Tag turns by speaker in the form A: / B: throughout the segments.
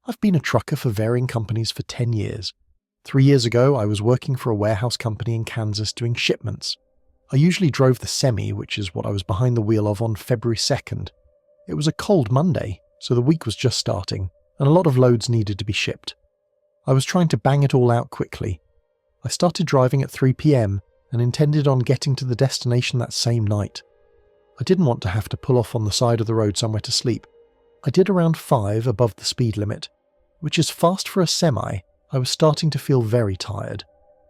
A: I've been a trucker for varying companies for 10 years. 3 years ago, I was working for a warehouse company in Kansas doing shipments. I usually drove the Semi, which is what I was behind the wheel of on February 2nd. It was a cold Monday, so the week was just starting, and a lot of loads needed to be shipped. I was trying to bang it all out quickly. I started driving at 3 p.m. and intended on getting to the destination that same night. I didn't want to have to pull off on the side of the road somewhere to sleep. I did around 5 above the speed limit, which is fast for a Semi. I was starting to feel very tired,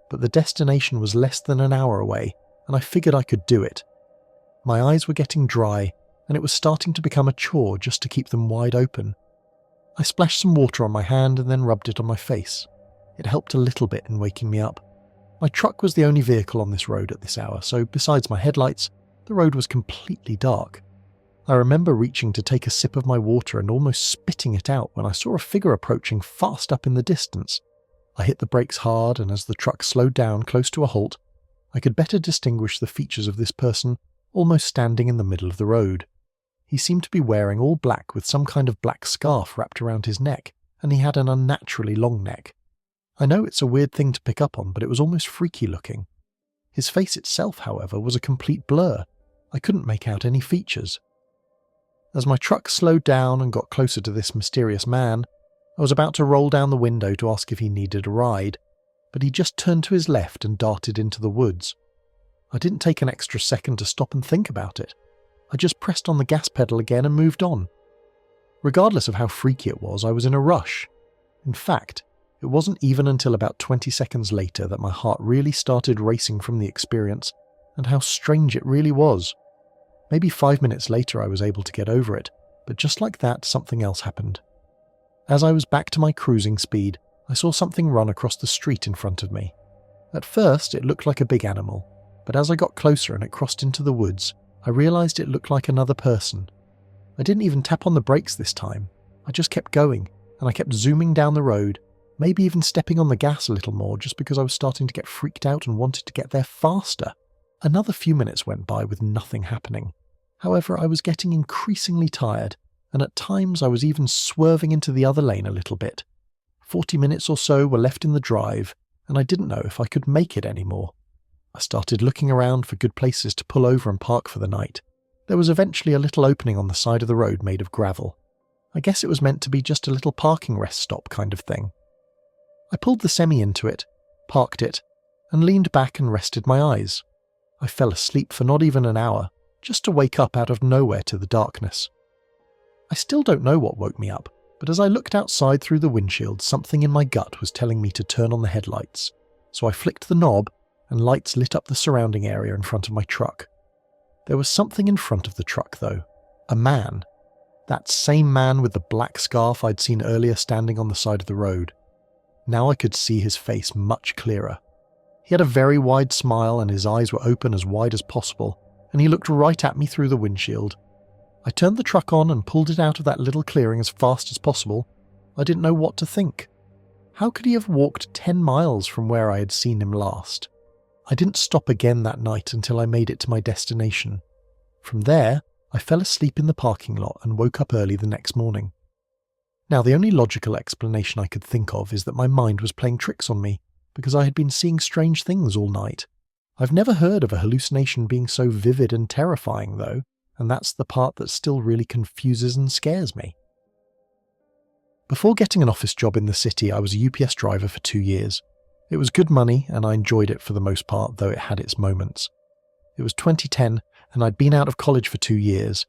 A: but the destination was less than an hour away, and I figured I could do it. My eyes were getting dry, and it was starting to become a chore just to keep them wide open. I splashed some water on my hand and then rubbed it on my face. It helped a little bit in waking me up. My truck was the only vehicle on this road at this hour, so besides my headlights, the road was completely dark. I remember reaching to take a sip of my water and almost spitting it out when I saw a figure approaching fast up in the distance. I hit the brakes hard, and as the truck slowed down close to a halt, I could better distinguish the features of this person almost standing in the middle of the road. He seemed to be wearing all black with some kind of black scarf wrapped around his neck, and he had an unnaturally long neck. I know it's a weird thing to pick up on, but it was almost freaky looking. His face itself, however, was a complete blur. I couldn't make out any features. As my truck slowed down and got closer to this mysterious man, I was about to roll down the window to ask if he needed a ride, but he just turned to his left and darted into the woods. I didn't take an extra second to stop and think about it. I just pressed on the gas pedal again and moved on. Regardless of how freaky it was, I was in a rush. In fact, it wasn't even until about 20 seconds later that my heart really started racing from the experience and how strange it really was. Maybe 5 minutes later I was able to get over it, but just like that, something else happened. As I was back to my cruising speed, I saw something run across the street in front of me. At first, it looked like a big animal, but as I got closer and it crossed into the woods, I realized it looked like another person. I didn't even tap on the brakes this time. I just kept going, and I kept zooming down the road, maybe even stepping on the gas a little more just because I was starting to get freaked out and wanted to get there faster. Another few minutes went by with nothing happening. However, I was getting increasingly tired, and at times I was even swerving into the other lane a little bit. 40 minutes or so were left in the drive, and I didn't know if I could make it anymore. I started looking around for good places to pull over and park for the night. There was eventually a little opening on the side of the road made of gravel. I guess it was meant to be just a little parking rest stop kind of thing. I pulled the Semi into it, parked it, and leaned back and rested my eyes. I fell asleep for not even an hour, just to wake up out of nowhere to the darkness. I still don't know what woke me up, but as I looked outside through the windshield, something in my gut was telling me to turn on the headlights. So I flicked the knob, and lights lit up the surrounding area in front of my truck. There was something in front of the truck, though. A man. That same man with the black scarf I'd seen earlier standing on the side of the road. Now I could see his face much clearer. He had a very wide smile and his eyes were open as wide as possible, and he looked right at me through the windshield. I turned the truck on and pulled it out of that little clearing as fast as possible. I didn't know what to think. How could he have walked 10 miles from where I had seen him last? I didn't stop again that night until I made it to my destination. From there, I fell asleep in the parking lot and woke up early the next morning. Now, the only logical explanation I could think of is that my mind was playing tricks on me, because I had been seeing strange things all night. I've never heard of a hallucination being so vivid and terrifying, though, and that's the part that still really confuses and scares me. Before getting an office job in the city, I was a UPS driver for 2 years. It was good money, and I enjoyed it for the most part, though it had its moments. It was 2010, and I'd been out of college for 2 years.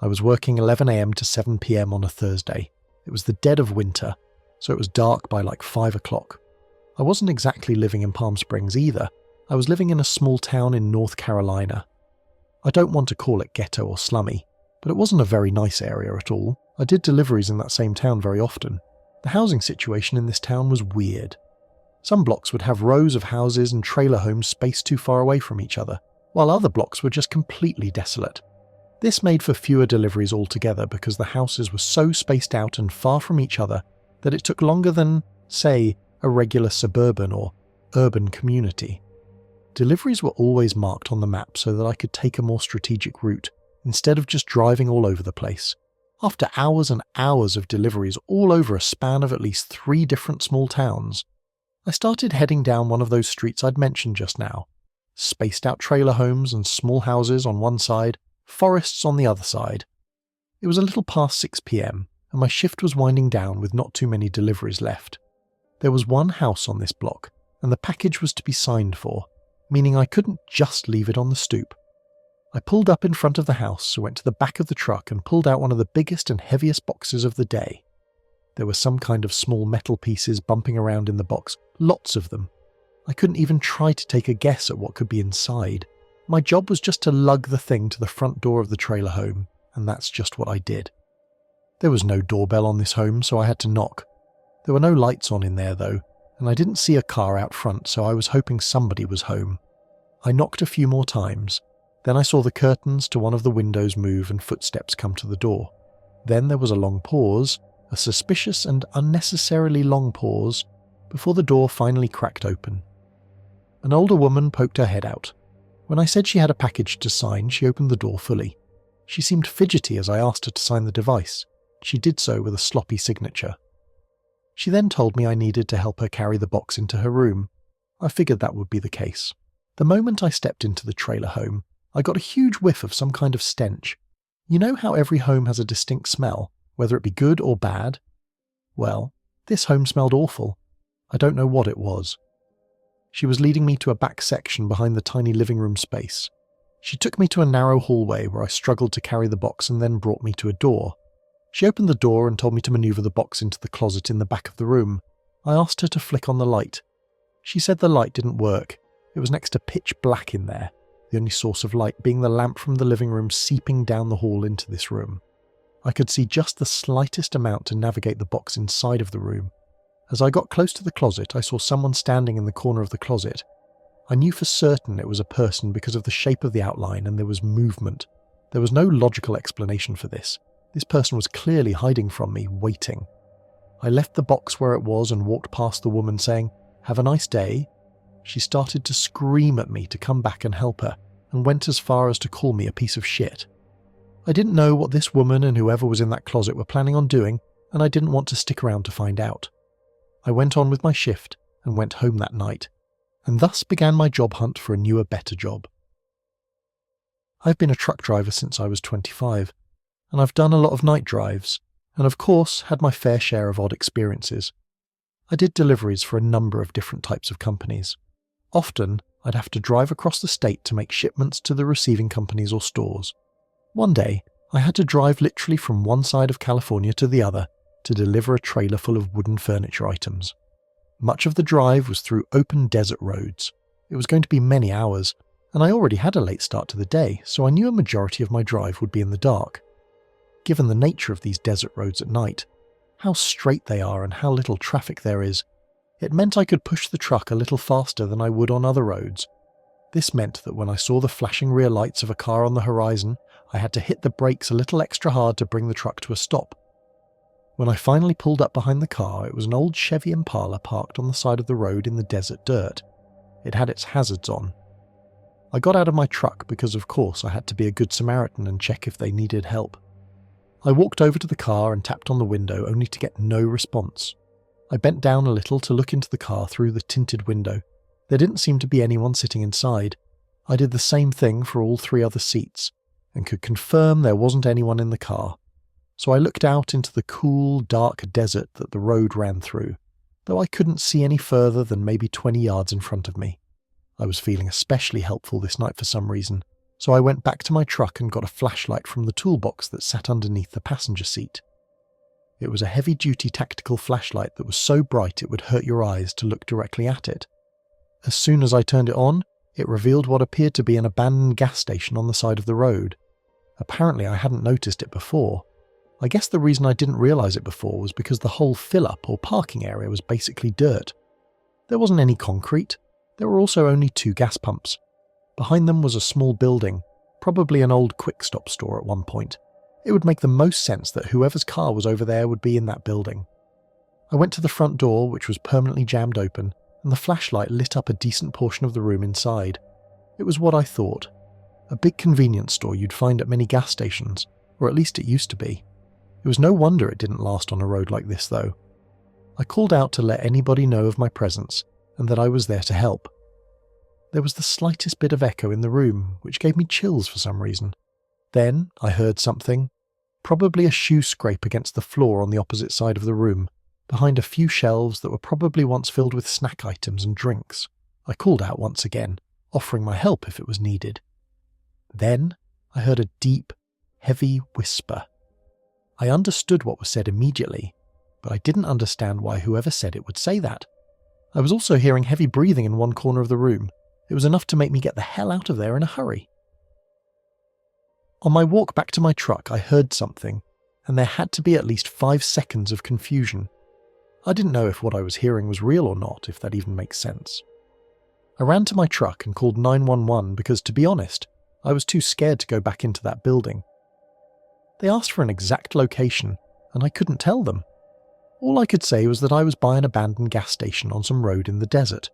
A: I was working 11 a.m. to 7 p.m. on a Thursday. It was the dead of winter, so it was dark by like 5 o'clock. I wasn't exactly living in Palm Springs either. I was living in a small town in North Carolina. I don't want to call it ghetto or slummy, but it wasn't a very nice area at all. I did deliveries in that same town very often. The housing situation in this town was weird. Some blocks would have rows of houses and trailer homes spaced too far away from each other, while other blocks were just completely desolate. This made for fewer deliveries altogether because the houses were so spaced out and far from each other that it took longer than, say, a regular suburban or urban community. Deliveries were always marked on the map so that I could take a more strategic route, instead of just driving all over the place. After hours and hours of deliveries all over a span of at least 3 different small towns, I started heading down one of those streets I'd mentioned just now. Spaced out trailer homes and small houses on one side, forests on the other side. It was a little past 6 p.m, and my shift was winding down with not too many deliveries left. There was one house on this block, and the package was to be signed for, meaning I couldn't just leave it on the stoop. I pulled up in front of the house, went to the back of the truck and pulled out one of the biggest and heaviest boxes of the day. There were some kind of small metal pieces bumping around in the box, lots of them. I couldn't even try to take a guess at what could be inside. My job was just to lug the thing to the front door of the trailer home, and that's just what I did. There was no doorbell on this home, so I had to knock. There were no lights on in there though, and I didn't see a car out front, so I was hoping somebody was home. I knocked a few more times. Then I saw the curtains to one of the windows move and footsteps come to the door. Then there was a long pause, a suspicious and unnecessarily long pause, before the door finally cracked open. An older woman poked her head out. When I said she had a package to sign, she opened the door fully. She seemed fidgety as I asked her to sign the device. She did so with a sloppy signature. She then told me I needed to help her carry the box into her room. I figured that would be the case. The moment I stepped into the trailer home, I got a huge whiff of some kind of stench. You know how every home has a distinct smell, whether it be good or bad? Well, this home smelled awful. I don't know what it was. She was leading me to a back section behind the tiny living room space. She took me to a narrow hallway where I struggled to carry the box and then brought me to a door. She opened the door and told me to maneuver the box into the closet in the back of the room. I asked her to flick on the light. She said the light didn't work. It was next to pitch black in there, the only source of light being the lamp from the living room seeping down the hall into this room. I could see just the slightest amount to navigate the box inside of the room. As I got close to the closet, I saw someone standing in the corner of the closet. I knew for certain it was a person because of the shape of the outline and there was movement. There was no logical explanation for this. This person was clearly hiding from me, waiting. I left the box where it was and walked past the woman saying, "Have a nice day." She started to scream at me to come back and help her, and went as far as to call me a piece of shit. I didn't know what this woman and whoever was in that closet were planning on doing, and I didn't want to stick around to find out. I went on with my shift and went home that night, and thus began my job hunt for a newer, better job. I've been a truck driver since I was 25, and I've done a lot of night drives, and of course had my fair share of odd experiences. I did deliveries for a number of different types of companies. Often, I'd have to drive across the state to make shipments to the receiving companies or stores. One day, I had to drive literally from one side of California to the other to deliver a trailer full of wooden furniture items. Much of the drive was through open desert roads. It was going to be many hours, and I already had a late start to the day, so I knew a majority of my drive would be in the dark. Given the nature of these desert roads at night, how straight they are and how little traffic there is, it meant I could push the truck a little faster than I would on other roads. This meant that when I saw the flashing rear lights of a car on the horizon, I had to hit the brakes a little extra hard to bring the truck to a stop. When I finally pulled up behind the car, it was an old Chevy Impala parked on the side of the road in the desert dirt. It had its hazards on. I got out of my truck because of course I had to be a good Samaritan and check if they needed help. I walked over to the car and tapped on the window only to get no response. I bent down a little to look into the car through the tinted window. There didn't seem to be anyone sitting inside. I did the same thing for all 3 other seats, and could confirm there wasn't anyone in the car. So I looked out into the cool, dark desert that the road ran through, though I couldn't see any further than maybe 20 yards in front of me. I was feeling especially helpful this night for some reason, so I went back to my truck and got a flashlight from the toolbox that sat underneath the passenger seat. It was a heavy-duty tactical flashlight that was so bright it would hurt your eyes to look directly at it. As soon as I turned it on, it revealed what appeared to be an abandoned gas station on the side of the road. Apparently I hadn't noticed it before. I guess the reason I didn't realise it before was because the whole fill-up or parking area was basically dirt. There wasn't any concrete. There were also only 2 gas pumps. Behind them was a small building, probably an old quick-stop store at one point. It would make the most sense that whoever's car was over there would be in that building. I went to the front door, which was permanently jammed open, and the flashlight lit up a decent portion of the room inside. It was what I thought. A big convenience store you'd find at many gas stations, or at least it used to be. It was no wonder it didn't last on a road like this, though. I called out to let anybody know of my presence and that I was there to help. There was the slightest bit of echo in the room, which gave me chills for some reason. Then I heard something, probably a shoe scrape against the floor on the opposite side of the room, behind a few shelves that were probably once filled with snack items and drinks. I called out once again, offering my help if it was needed. Then I heard a deep, heavy whisper. I understood what was said immediately, but I didn't understand why whoever said it would say that. I was also hearing heavy breathing in one corner of the room. It was enough to make me get the hell out of there in a hurry. On my walk back to my truck, I heard something, and there had to be at least 5 seconds of confusion. I didn't know if what I was hearing was real or not, if that even makes sense. I ran to my truck and called 911 because, to be honest, I was too scared to go back into that building. They asked for an exact location, and I couldn't tell them. All I could say was that I was by an abandoned gas station on some road in the desert.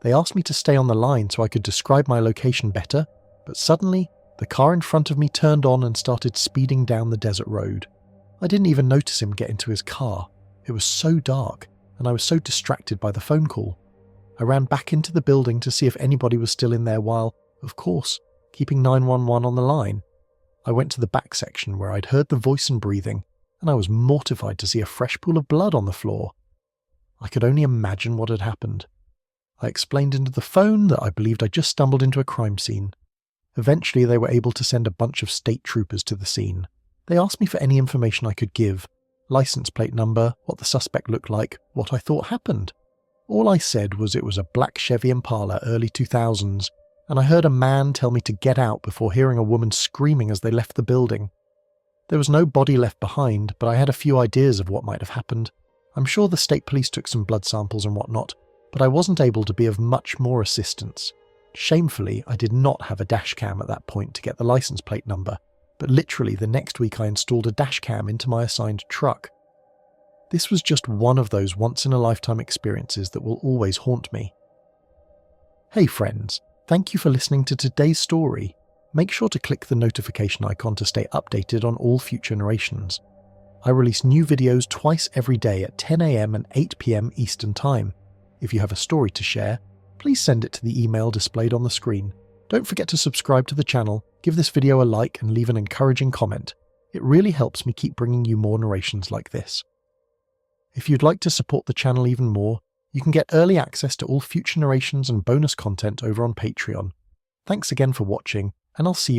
A: They asked me to stay on the line so I could describe my location better, but suddenly, the car in front of me turned on and started speeding down the desert road. I didn't even notice him get into his car. It was so dark, and I was so distracted by the phone call. I ran back into the building to see if anybody was still in there while, of course, keeping 911 on the line. I went to the back section where I'd heard the voice and breathing, and I was mortified to see a fresh pool of blood on the floor. I could only imagine what had happened. I explained into the phone that I believed I'd just stumbled into a crime scene. Eventually, they were able to send a bunch of state troopers to the scene. They asked me for any information I could give: license plate number, what the suspect looked like, what I thought happened. All I said was it was a black Chevy Impala early 2000s, and I heard a man tell me to get out before hearing a woman screaming as they left the building. There was no body left behind, but I had a few ideas of what might have happened. I'm sure the state police took some blood samples and whatnot, but I wasn't able to be of much more assistance. Shamefully, I did not have a dash cam at that point to get the license plate number, but literally the next week I installed a dash cam into my assigned truck. This was just one of those once-in-a-lifetime experiences that will always haunt me. Hey friends, thank you for listening to today's story. Make sure to click the notification icon to stay updated on all future narrations. I release new videos twice every day at 10 AM and 8 PM Eastern Time. If you have a story to share, please send it to the email displayed on the screen. Don't forget to subscribe to the channel, give this video a like and leave an encouraging comment. It really helps me keep bringing you more narrations like this. If you'd like to support the channel even more, you can get early access to all future narrations and bonus content over on Patreon. Thanks again for watching, and I'll see you